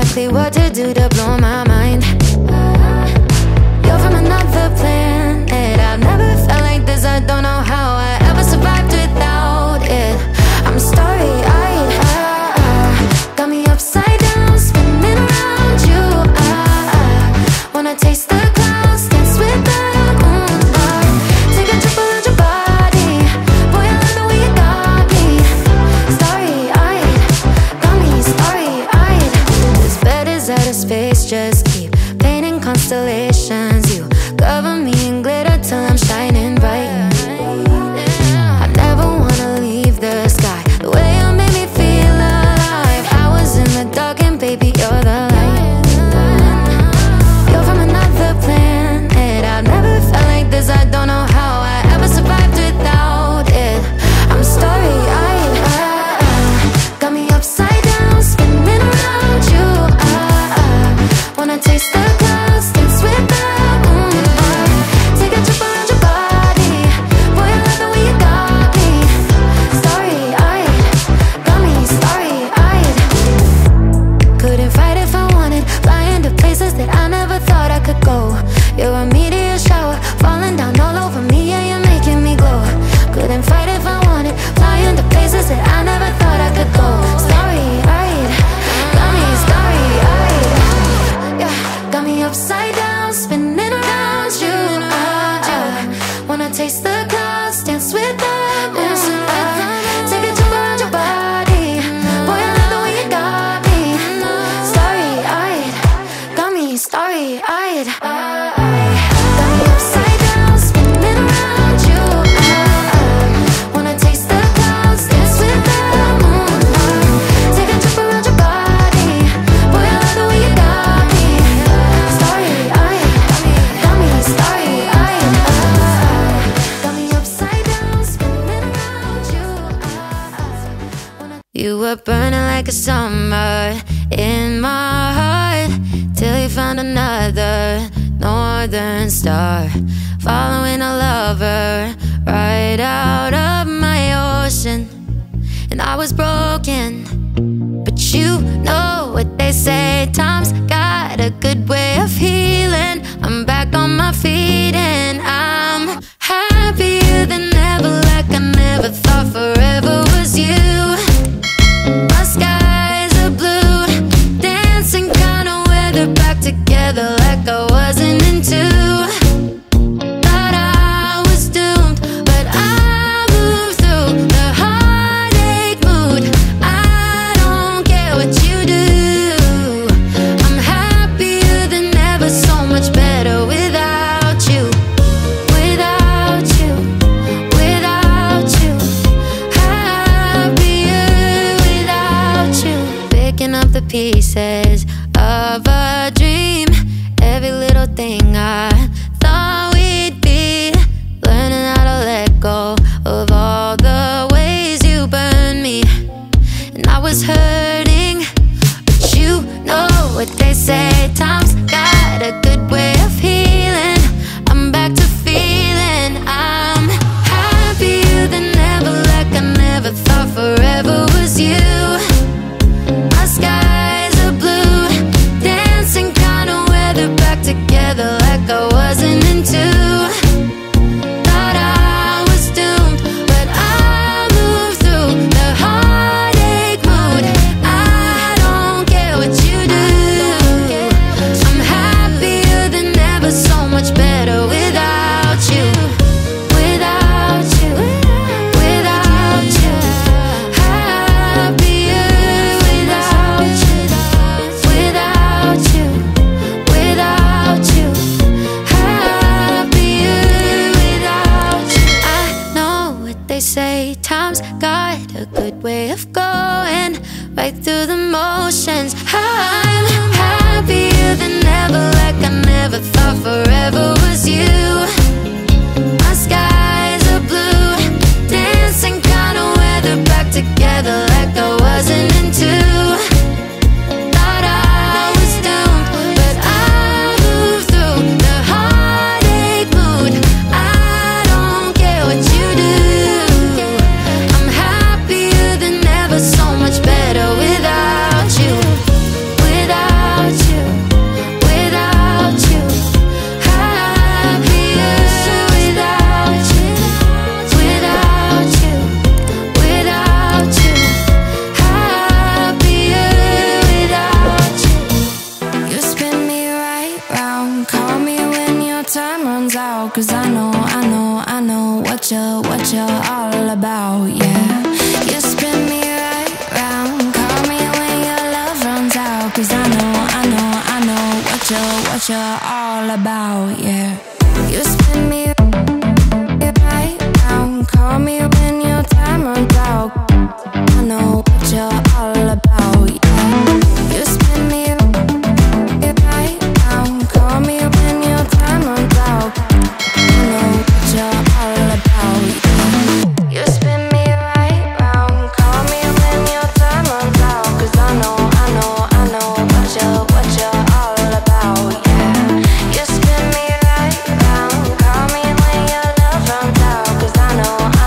exactly what to do to blow my mind. You're from another planet. I've never felt like this. I don't know how I ever survived without it. I'm starry-eyed. Got me upside down, spinning around you. Wanna taste the clouds, dance with the moon. Take a trip around your body. Boy, I love the way you got me. Starry-eyed, got me starry-eyed. This bed is out of space, just keep painting constellations. You cover me in glitter till I'm shining bright. I never wanna leave the sky. The way you made me feel alive. I was in the dark and baby, you're the light. You're from another planet. I've never felt like this. I don't know how I ever survived without it. I'm starry-eyed. Got me upside down, spinning around you. Wanna taste the clouds, dance with the moon. Take a trip around your body. Boy, I love the way you got me. Starry-eyed, got me starry-eyed. Couldn't fight if I wanted. Flying to places that I never thought I could go. You're a meteor shower, falling down all over me. Yeah, you're making me glow. Couldn't fight if I wanted. Flying to places that I never thought I could go. Starry-eyed, got me starry-eyed. Yeah, got me upside down, spinning around you. Wanna taste the clouds, dance with the moon. Take a trip around your body. Boy, I love the way you got me. Starry-eyed, got me starry-eyed. Got me upside down, spinning around you. Wanna taste the clouds, dance with the moon. Take a trip around your body. Boy, I love the way you got me. Starry-eyed, got me starry-eyed. Got me upside down, spinning around you. You were burning like a summer in my heart, till you found another northern star, following a lover right out of my ocean. And I was broken, but you know what they say, time's got a good way of healing. I'm back on my feet and I'm happier than ever, like I never thought forever was you. My skies are blue, dancing kind of weather, back together like I wasn't into. Thought I was doomed, but I moved through the heartache mood. I don't care what you do. I'm happier than ever, so much better without you. Without you, without you. Happier without you. Picking up the pieces of a dream. Every little thing I thought we'd be. Learning how to let go of all the ways you burned me. And I was hurting, but you know what they say, time's got a good way of healing. I'm back to feeling I'm happier than ever, like I never thought forever was you. My skies are blue, dancing kind of weather, back together like I wasn't into. Thought I was doomed, but I moved through the heartache mood. I don't care what you do. I'm happier than ever, so much better without you. Without you, without you. Happier without you. Without you, without you. Happier without you. I know what they say, time's got a good way of going right through the motions. I'm happier than ever, like I never thought forever was you. My skies are blue, dancing kind of weather, back together like I wasn't into. Thought I was doomed, but I moved through the heartache mood. I don't care what you do. I'm happier than ever, so much better without you. Without what you're all about, yeah.